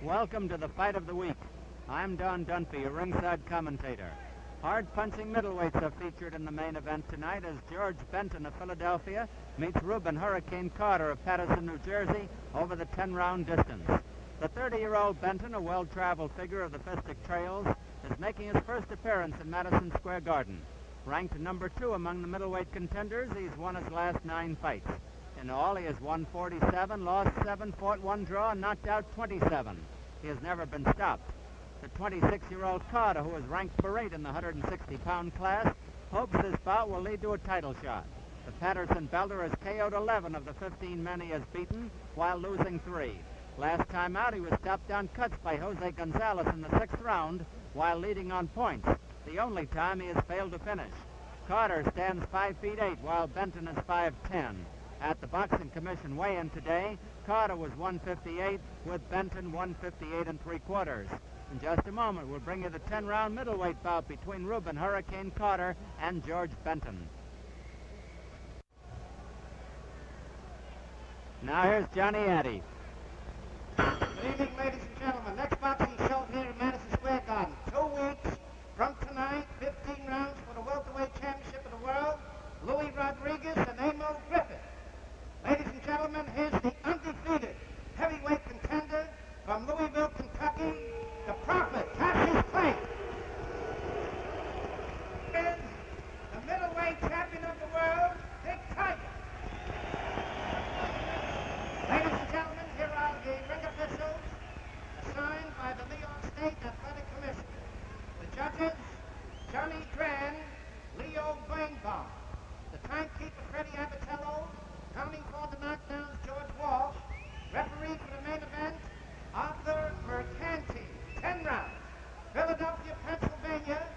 Welcome to the fight of the week. I'm Don Dunphy, your ringside commentator. Hard-punching middleweights are featured in the main event tonight as George Benton of Philadelphia meets Reuben Hurricane Carter of Paterson, New Jersey, over the 10-round distance. The 30-year-old Benton, a well-traveled figure of the Fistic Trails, is making his first appearance in Madison Square Garden. Ranked number 2 among the middleweight contenders, he's won his last 9 fights. In all, he has won 47, lost 7, fought 1 draw, and knocked out 27. He has never been stopped. The 26-year-old Carter, who is ranked #8 in the 160-pound class, hopes this bout will lead to a title shot. The Paterson belter has KO'd 11 of the 15 men he has beaten, while losing 3. Last time out, he was stopped on cuts by Jose Gonzalez in the 6th round, while leading on points, the only time he has failed to finish. Carter stands 5 feet 8, while Benton is 5'10". At the Boxing Commission weigh-in today, Carter was 158, with Benton 158 3/4. In just a moment, we'll bring you the 10-round middleweight bout between Reuben Hurricane Carter and George Benton. Now here's Johnny Addy. Good evening, ladies and gentlemen. Next boxing show here in Madison Square Garden. 2 weeks from tonight, 15 rounds for the welterweight championship of the world. Louis Rodriguez and Emil Griffith. Ladies and gentlemen, here's the undefeated heavyweight contender from Louisville, Kentucky, the Prophet, Cassius Clay. Is the middleweight champion of the world, Big Tiger. Ladies and gentlemen, here are the ring officials assigned by the New York State Athletic Commission. The judges, Johnny Dran, Leo Birnbaum. The timekeeper, Freddie Abatello. Counting for the knockdowns, George Walsh. Referee for the main event, Arthur Mercanti. 10 rounds. Philadelphia, Pennsylvania,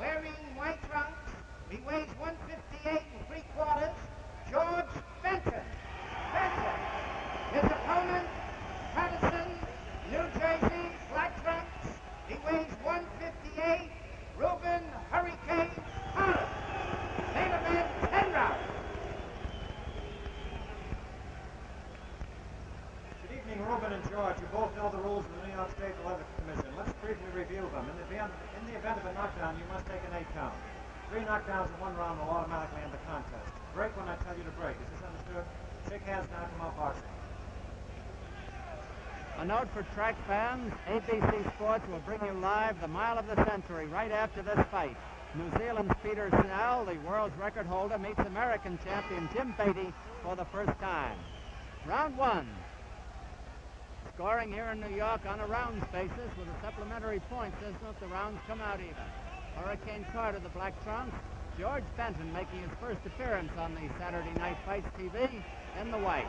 wearing white trunks. He weighs 158 3/4. George Benton. Benton. His opponent, Paterson, New Jersey, black trunks. He weighs 158. Reuben Hurricane Carter. Main event, 10 rounds. Good evening, Reuben and George. You both know the rules of the New York State Athletic Commission. Let's briefly review them. In the event of a knockdown, you must take an 8 count. 3 knockdowns in 1 round will automatically end the contest. Break when I tell you to break. Is this understood? Shake hands now. Come out boxing. A note for track fans, ABC Sports will bring you live the Mile of the Century right after this fight. New Zealand's Peter Snell, the world's record holder, meets American champion Jim Beatty for the first time. Round 1. Scoring here in New York on a rounds basis with a supplementary point says not the rounds come out even. Hurricane Carter, the black trunks. George Benton making his first appearance on the Saturday Night Fights TV in the white.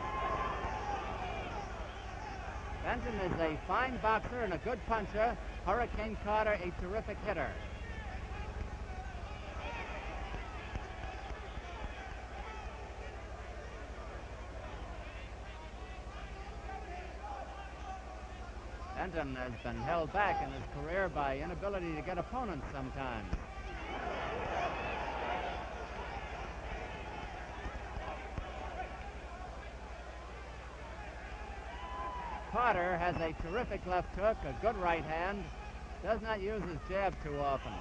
Benton is a fine boxer and a good puncher. Hurricane Carter, a terrific hitter. Benton has been held back in his career by inability to get opponents sometimes. Carter has a terrific left hook, a good right hand, does not use his jab too often.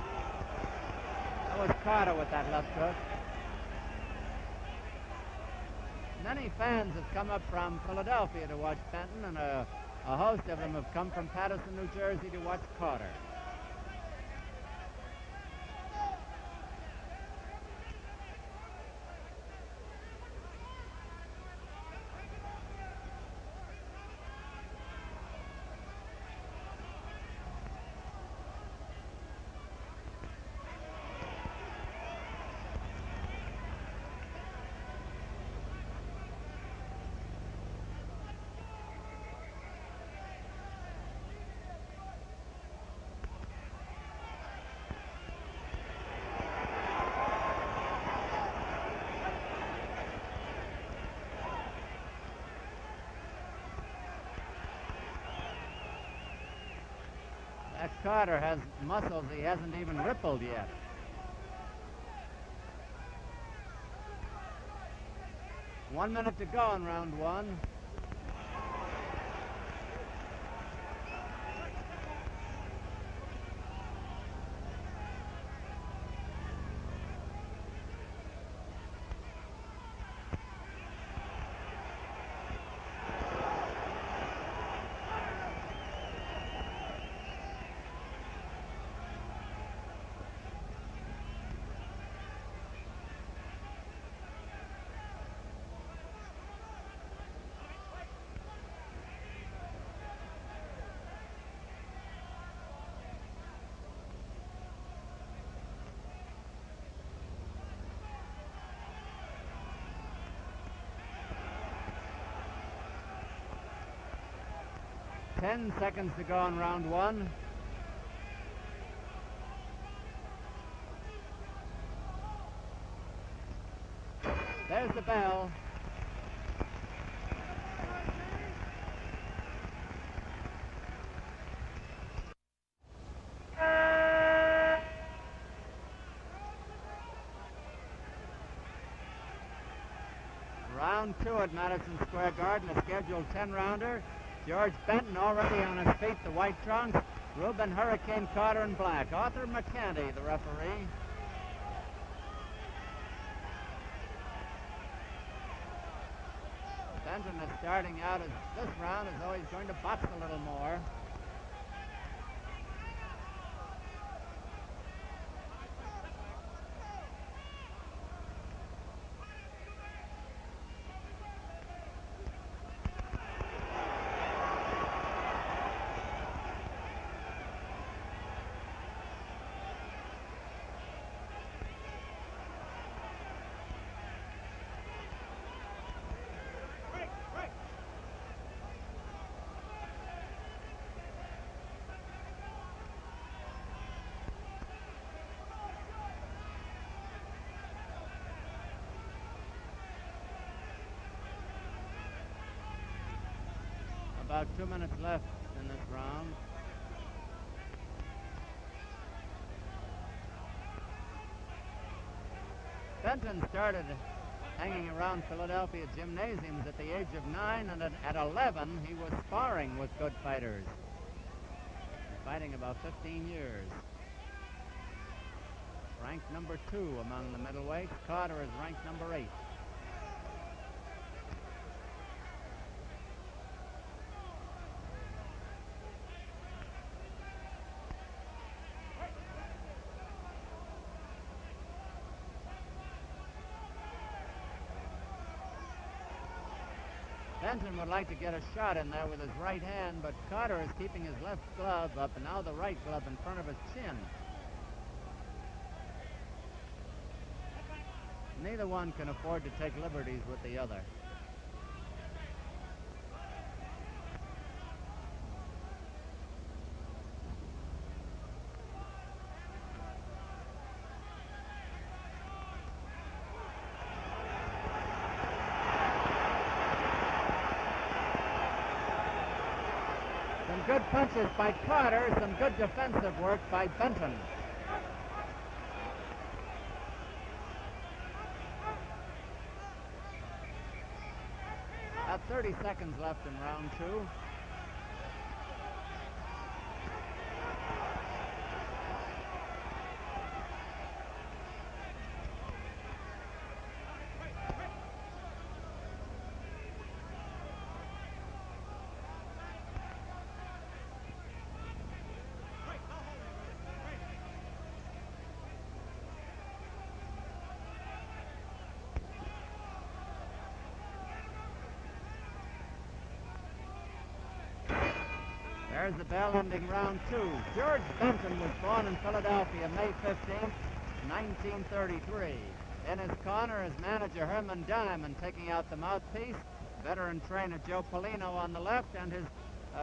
That was Carter with that left hook. Many fans have come up from Philadelphia to watch Benton, and a host of them have come from Paterson, New Jersey to watch Carter. That Carter has muscles he hasn't even rippled yet. One minute to go in round 1. 10 seconds to go in round one. There's the bell. Round two at Madison Square Garden, a scheduled 10-rounder. George Benton already on his feet, the white trunks. Reuben Hurricane Carter in black. Arthur McCanty, the referee. Benton is starting out as this round as though he's going to box a little more. About 2 minutes left in this round. Benton started hanging around Philadelphia gymnasiums at the age of 9, and at 11 he was sparring with good fighters. Fighting about 15 years. Ranked number 2 among the middleweights. Carter is ranked number 8. Benton would like to get a shot in there with his right hand, but Carter is keeping his left glove up, and now the right glove in front of his chin. Neither one can afford to take liberties with the other. Good punches by Carter, some good defensive work by Benton. About 30 seconds left in round two. There's the bell ending round two. George Benton was born in Philadelphia May 15th, 1933. In his corner is manager Herman Diamond taking out the mouthpiece. Veteran trainer Joe Polino on the left, and his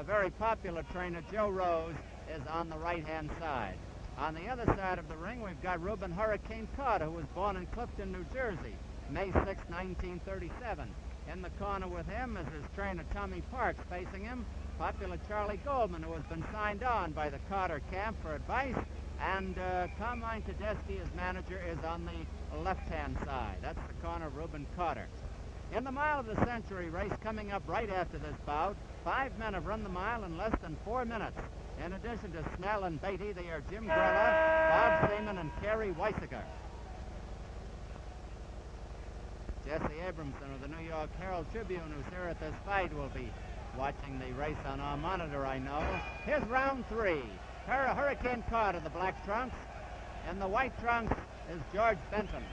very popular trainer Joe Rose is on the right-hand side. On the other side of the ring, we've got Reuben Hurricane Carter, who was born in Clifton, New Jersey, May 6, 1937. In the corner with him is his trainer Tommy Parks. Facing him, popular Charlie Goldman, who has been signed on by the Carter camp for advice, and Carmine Tedeschi, his manager, is on the left-hand side. That's the corner of Reuben Carter. In the Mile of the Century race coming up right after this bout, 5 men have run the mile in less than 4 minutes. In addition to Snell and Beatty, they are Jim Grella, Bob Seaman, and Kerry Weisiger. Jesse Abramson of the New York Herald Tribune, who's here at this fight, will be watching the race on our monitor, I know. Here's round three. Hurricane Carter, the black trunks. In the white trunks is George Benton.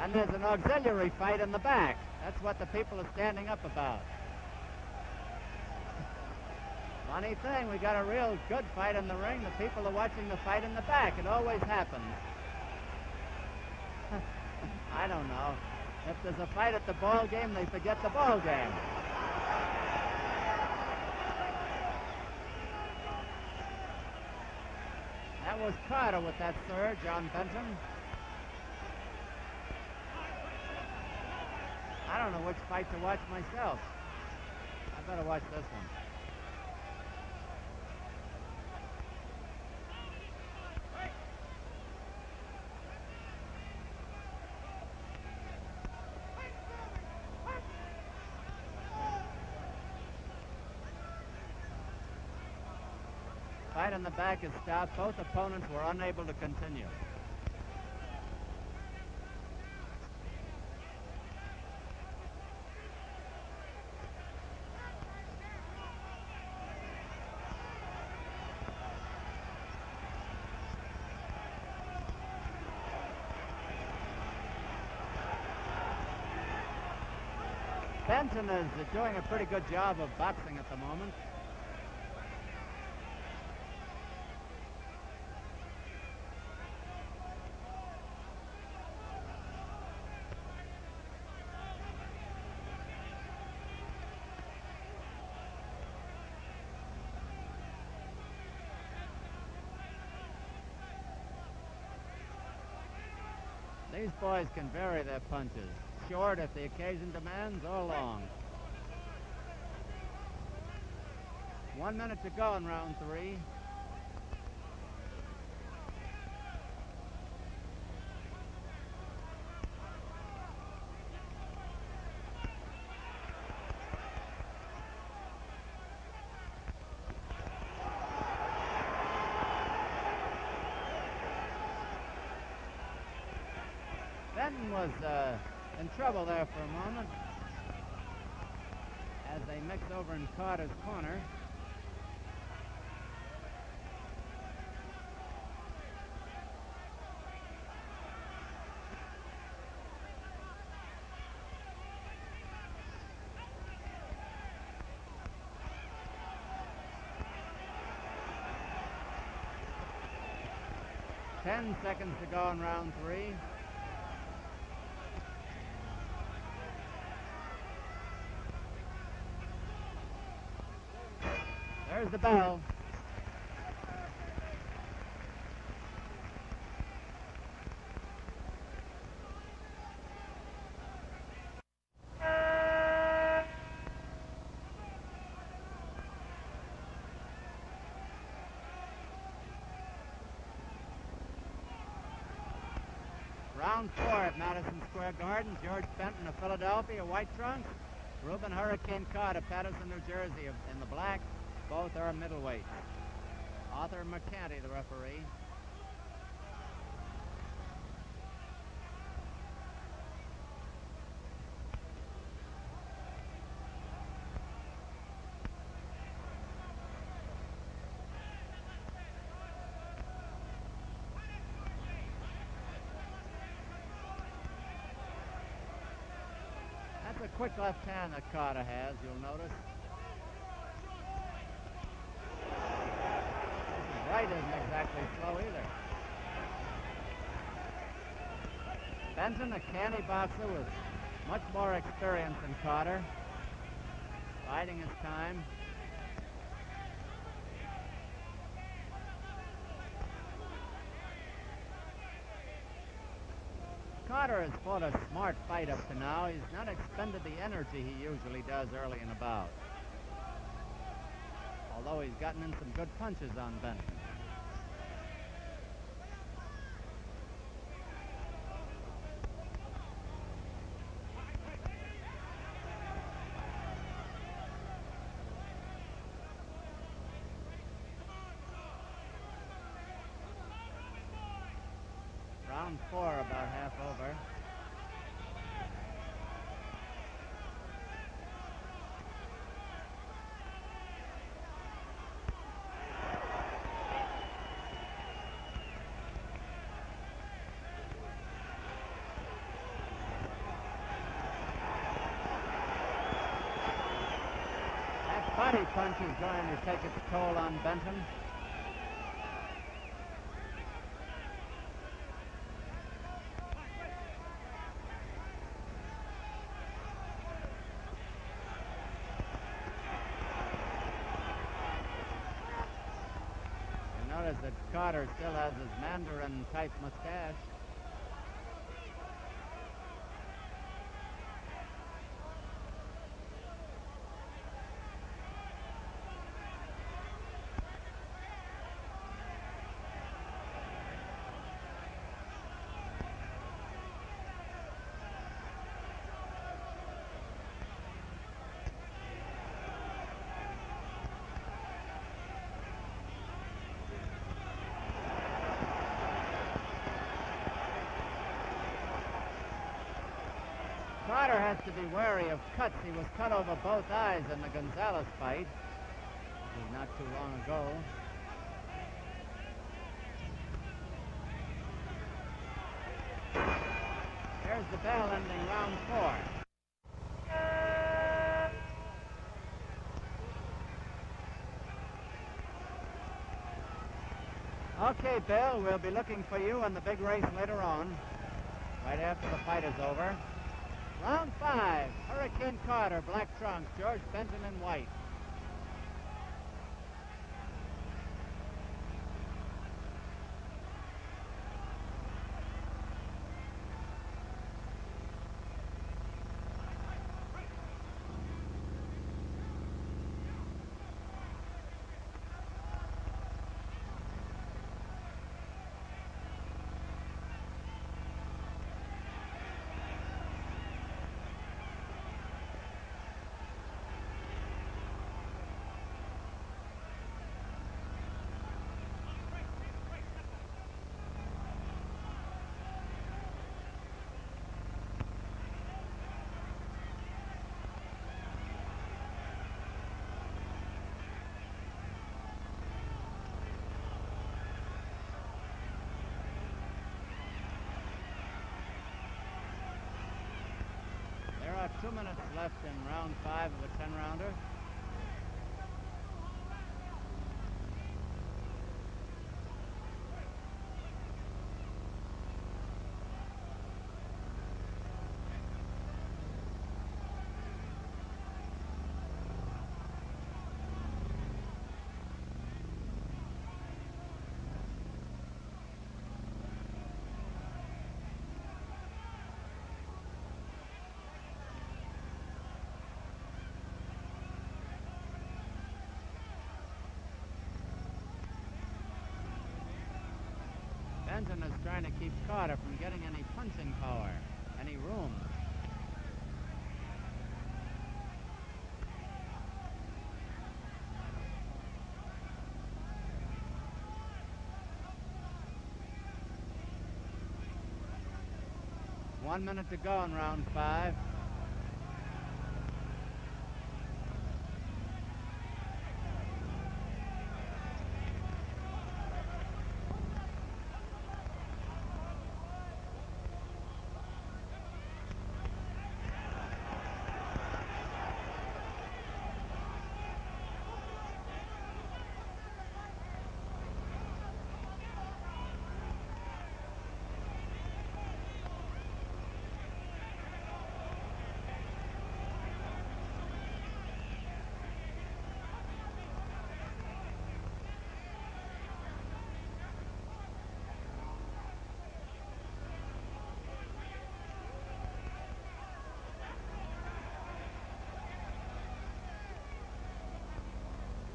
And there's an auxiliary fight in the back. That's what the people are standing up about. Funny thing, we got a real good fight in the ring. The people are watching the fight in the back. It always happens. I don't know. If there's a fight at the ball game, they forget the ball game. That was Carter with that surge on Benton. I don't know which fight to watch myself. I better watch this one. Fight in the back is stopped. Both opponents were unable to continue. Benton is doing a pretty good job of boxing at the moment. These boys can vary their punches. Short if the occasion demands, or long. 1 minute to go in round 3. Benton was in trouble there for a moment as they mix over in Carter's corner. Ten seconds to go in round 3. There's the bell. Round 4 at Madison Square Garden. George Benton of Philadelphia, white trunks. Reuben Hurricane Carter, Patterson, New Jersey, in the black. Both are middleweights. Arthur McCanty, the referee. That's a quick left hand that Carter has, you'll notice. Right isn't exactly slow either. Benton, a canny boxer with much more experience than Carter. Biding his time. Carter has fought a smart fight up to now. He's not expended the energy he usually does early and about. Although he's gotten in some good punches on Benton. Round 4 about half over. That body punch is going to take its toll on Benton. notice that Carter still has his Mandarin-type mustache. Carter has to be wary of cuts. He was cut over both eyes in the Gonzalez fight. This is not too long ago. There's the bell ending round 4. Okay, Bill, we'll be looking for you in the big race later on, right after the fight is over. Round 5, Hurricane Carter, black trunks, George Benton in white. There are 2 minutes left in round 5 of a 10-rounder. Benton is trying to keep Carter from getting any punching power, any room. One minute to go in round 5.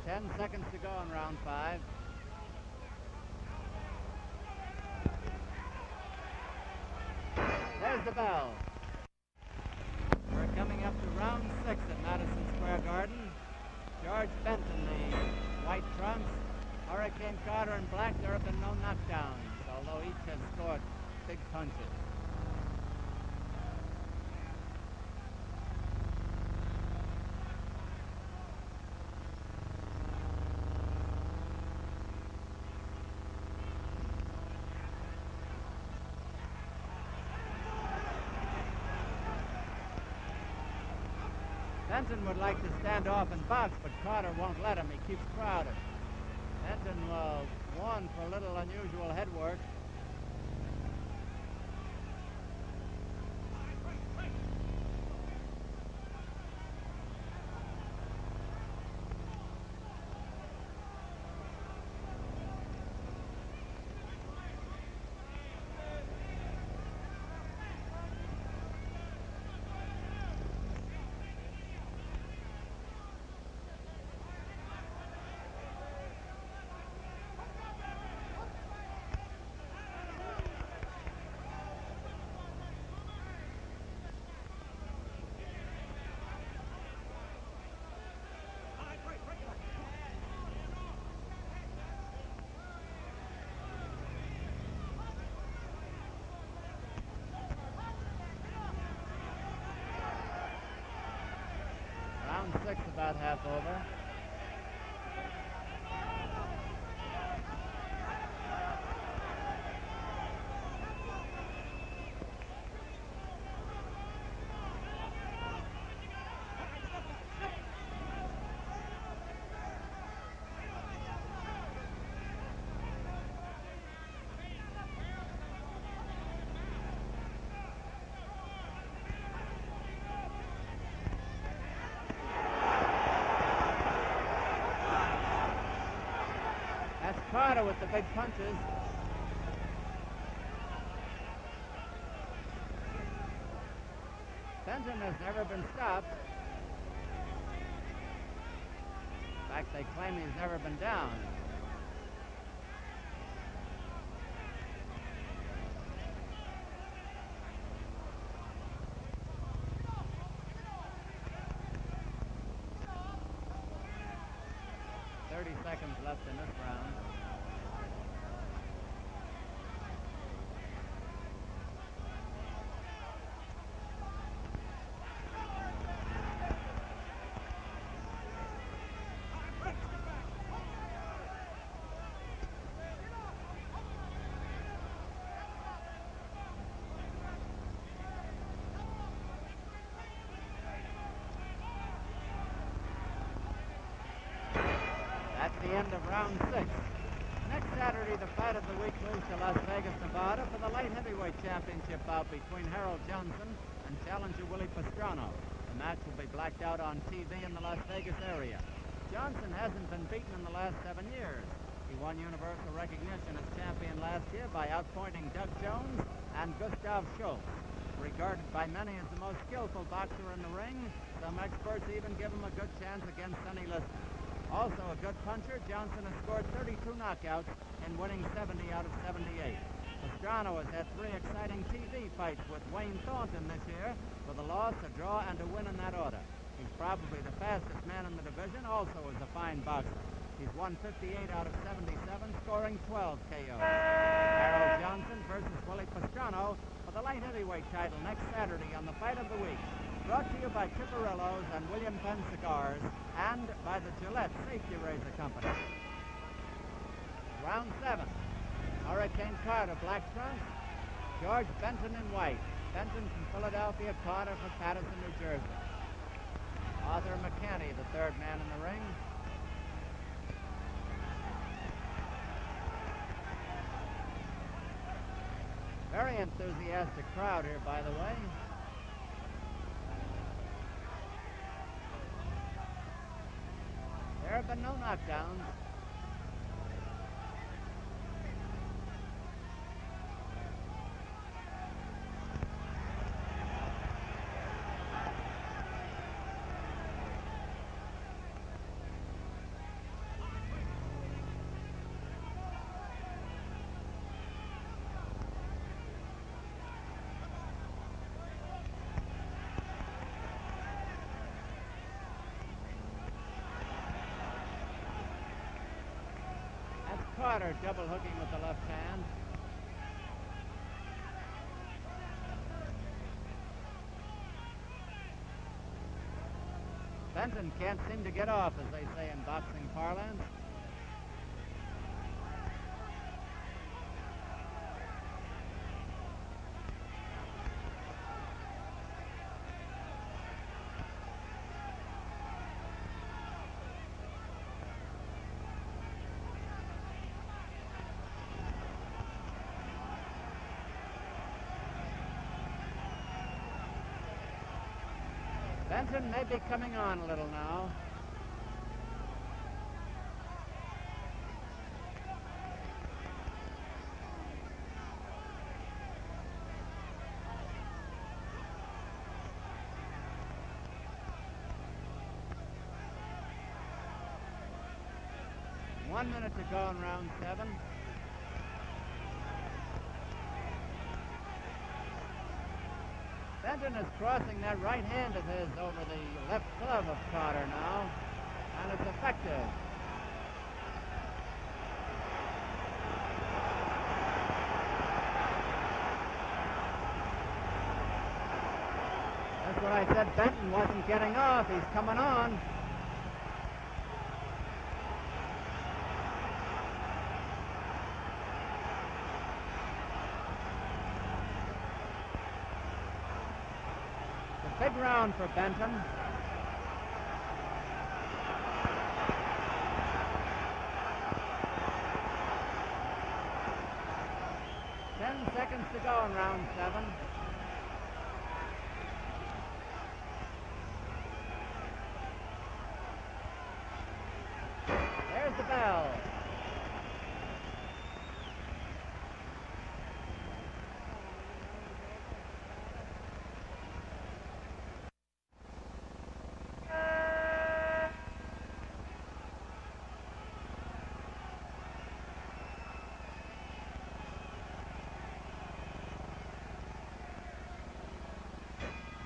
Ten seconds to go in round 5. There's the bell. We're coming up to round 6 at Madison Square Garden. George Benton, the white trunks. Hurricane Carter in black. There have been no knockdowns, although each has scored big punches. Benton would like to stand off and box, but Carter won't let him. He keeps crowded. Benton won for a little unusual head work. about half over. Carter with the big punches. Benton has never been stopped. In fact, they claim he's never been down. Seconds left in this round. That's the end of round 6. Next Saturday, the fight of the week moves to Las Vegas, Nevada for the light heavyweight championship bout between Harold Johnson and challenger Willie Pastrana. The match will be blacked out on TV in the Las Vegas area. Johnson hasn't been beaten in the last 7 years. He won universal recognition as champion last year by outpointing Doug Jones and Gustav Schultz. Regarded by many as the most skillful boxer in the ring, some experts even give him a good chance against Sonny Liston. Also a good puncher, Johnson has scored 32 knockouts and winning 70 out of 78. Pastrana has had 3 exciting TV fights with Wayne Thornton this year, with a loss, a draw, and a win in that order. He's probably the fastest man in the division, also is a fine boxer. He's won 58 out of 77, scoring 12 KOs. Harold Johnson versus Willie Pastrana for the light heavyweight title next Saturday on the Fight of the Week. Brought to you by Ciparillos and William Penn Cigars, and by the Gillette Safety Razor Company. Round 7. Hurricane Carter, black trunks. George Benton in white. Benton from Philadelphia, Carter from Paterson, New Jersey. Arthur McCanny, the third man in the ring. Very enthusiastic crowd here, by the way. There have been no knockdowns. Carter double hooking with the left hand. Benton can't seem to get off, as they say in boxing parlance. Benton may be coming on a little now. One minute to go in round 7. Benton is crossing that right hand of his over the left glove of Carter now, and it's effective. That's what I said. Benton wasn't getting off. He's coming on. Big round for Benton. 10 seconds to go in round 7. There's the bell.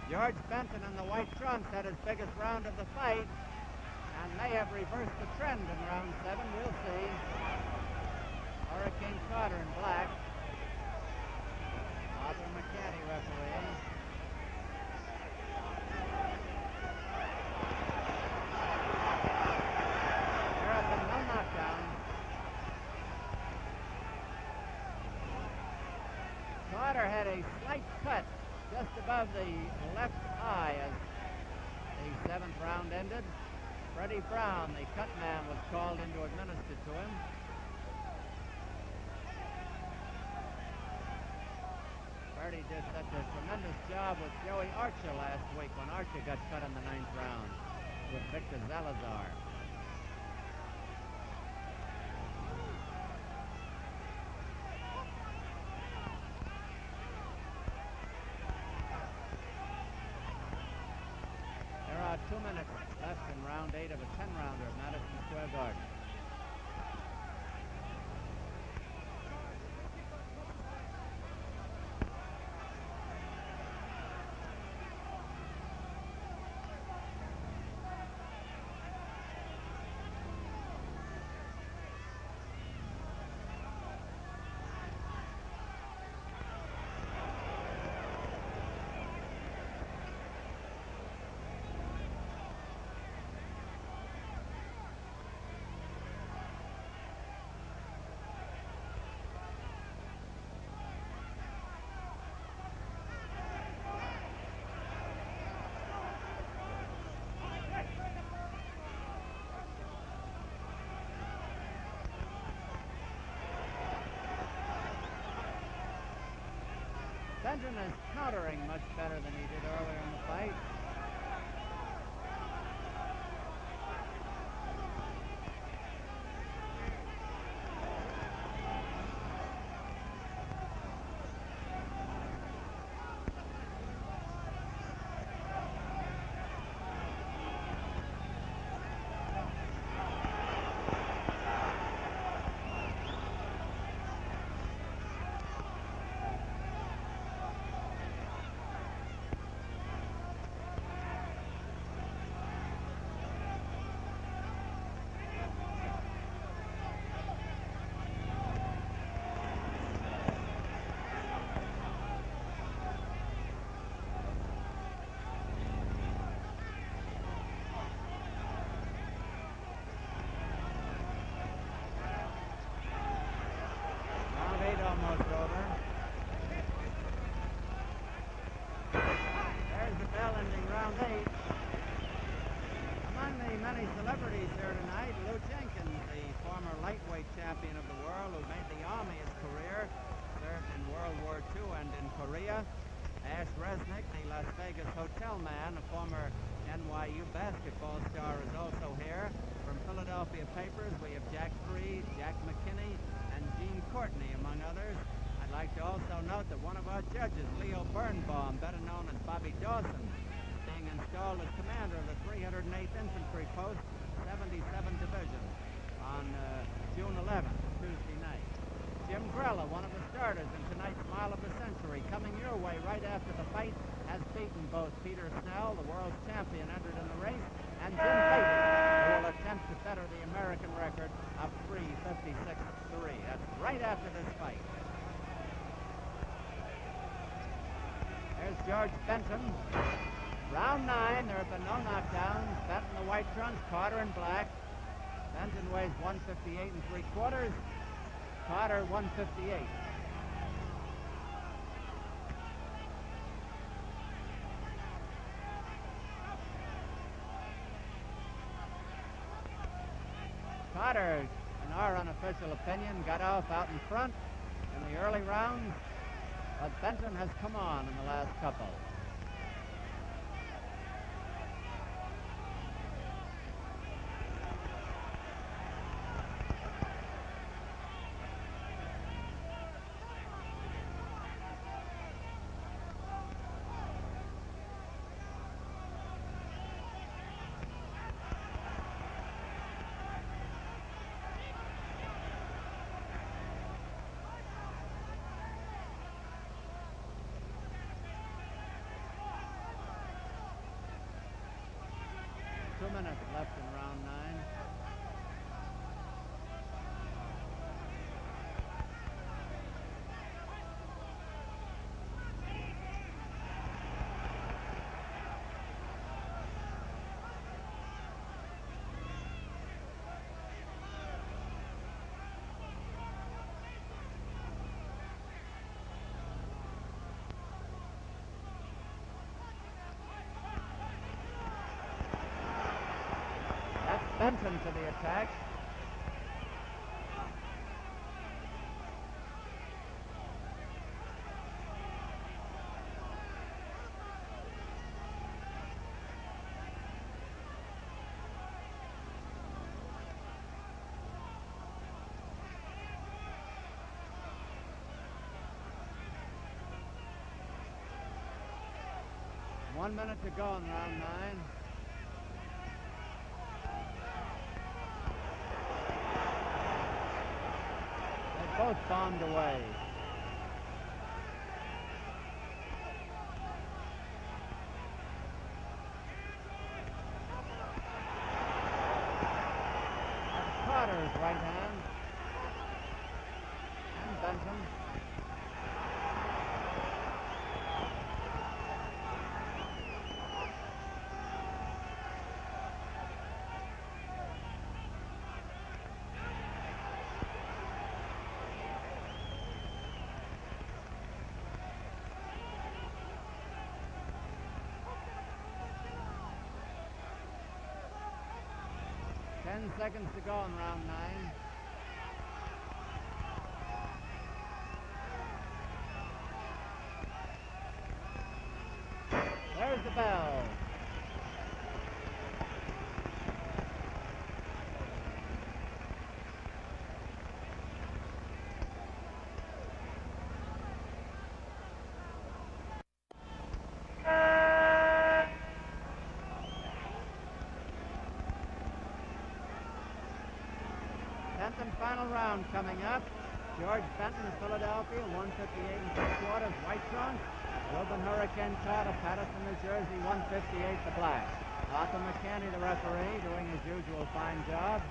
George Benton in the white trunks had his biggest round of the fight and may have reversed the trend in round 7. We'll see. Hurricane Carter in black. Arthur McCanny refereeing. There have been no knockdowns. Carter had a slight cut just above the left eye as the 7th round ended. Freddie Brown, the cut man, was called in to administer to him. Freddie did such a tremendous job with Joey Archer last week when Archer got cut in the 9th round with Victor Zalazar. There are 2 minutes left in round 8 of a 10-rounder at Madison Square Garden. Benton is countering much better than he did earlier in the fight. Almost over. There's the bell ending round 8. Among the many celebrities here tonight, Lou Jenkins, the former lightweight champion of the world who made the Army his career, served in World War II and in Korea. Ash Resnick, the Las Vegas hotel man, a former NYU basketball star, is also here. From Philadelphia papers, we have Jack Freed, Jack McKinney, and Gene Courtney, among others. I'd like to also note that one of our judges, Leo Birnbaum, better known as Bobby Dawson, is being installed as commander of the 308th Infantry Post, 77th Division, on June 11th, Tuesday night. Jim Grella, one of the starters in tonight's Mile of the Century, coming your way right after the fight, has beaten both Peter Snell, the world's champion entered in the race, and Jim Beatty, who will attempt to better the American record of 3:56.3. That's right after this fight. There's George Benton. Round 9, there have been no knockdowns. Benton the white trunks, Carter in black. Benton weighs 158 3/4. Carter 158. Carter, in our unofficial opinion, got off out in front in the early rounds, but Benton has come on in the last couple. Minutes left in round 9. Benton to the attack. One minute to go in round 9. Both bombed away. That's Carter's right hand. And Benton. Seconds to go in round 9. There's the bell. And final round coming up. George Benton of Philadelphia, 158 3/4, White Trunks. Reuben Hurricane Todd of Paterson, New Jersey, 158 the black. Arthur McCanny, the referee, doing his usual fine job.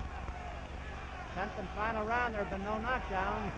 10th and final round. There have been no knockdowns.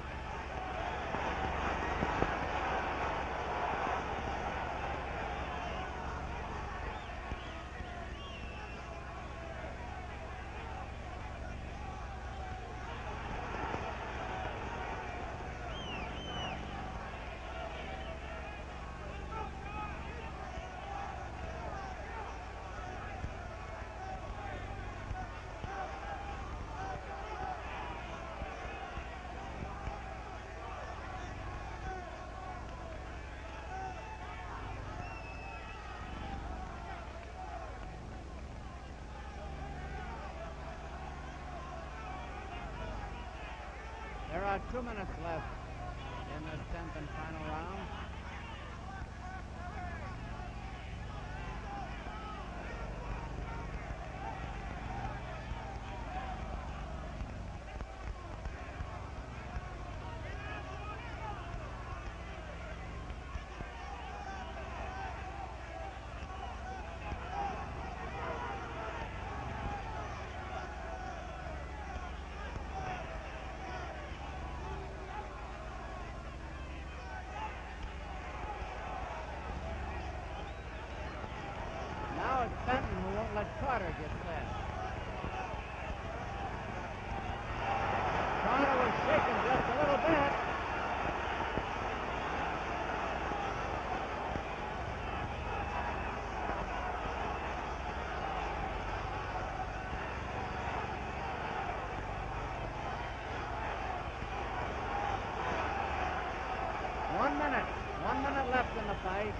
There are 2 minutes left in this 10th and final round. Now it's Benton who won't let Carter get set. Carter was shaken just a little bit. minute. 1 minute left in the fight.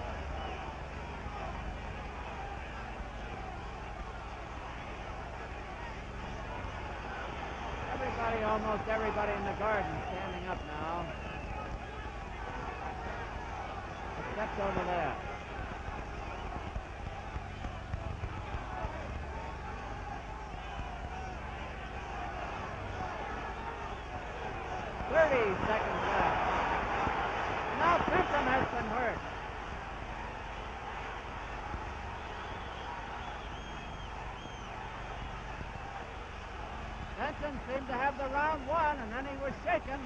Almost everybody in the garden standing up now. Except over there. Seconds left. Now Benton has been hurt. Benton seemed to have the round won, and then he was shaken.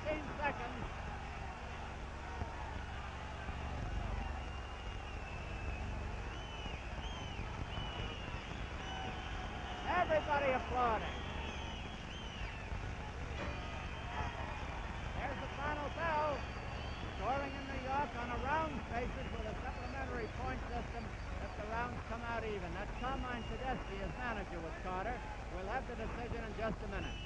15 seconds. Everybody applauding. There's the final bell. Scoring in New York on a rounds basis with a supplementary point system if the rounds come out even. That's Carmine Tedeschi as manager with Carter. We'll have the decision in just a minute.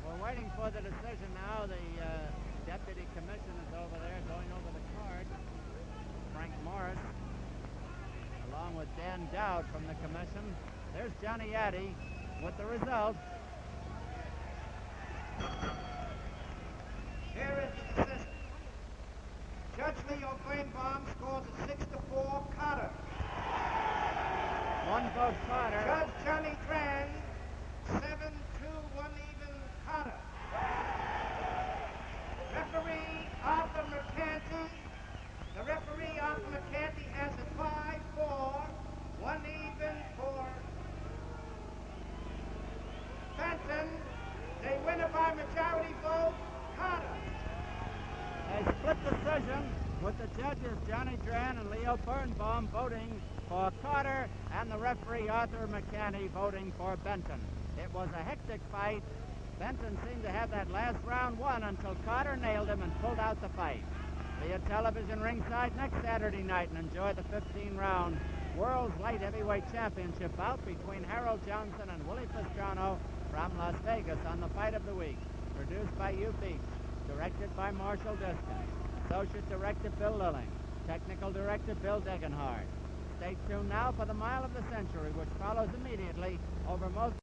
We're waiting for the decision now. The deputy commissioner is over there going over the card. Frank Morris, along with Dan Dowd from the commission. There's Johnny Addy with the result. Here is the decision. Judge Leo Birnbaum scores a 6-4 Carter. One vote Carter. Judge Johnny Dran, 7-2, 1 even Carter. Referee Arthur McCanty. The referee Arthur McCanty has it 5-4, 1 even for Benton. They win it by majority vote, Carter. A split decision with the judges Johnny Dran and Leo Birnbaum voting for Carter and the referee Arthur McCanty voting for Benton. It was a hectic fight. Benton seemed to have that last round won until Carter nailed him and pulled out the fight. Be at television ringside next Saturday night and enjoy the 15-round World's Light Heavyweight Championship bout between Harold Johnson and Willie Pastrano from Las Vegas on the Fight of the Week. Produced by Hugh Beach. Directed by Marshall Diskin. Associate Director Bill Lilling. Technical Director Bill Degenhardt. Stay tuned now for the Mile of the Century, which follows immediately over most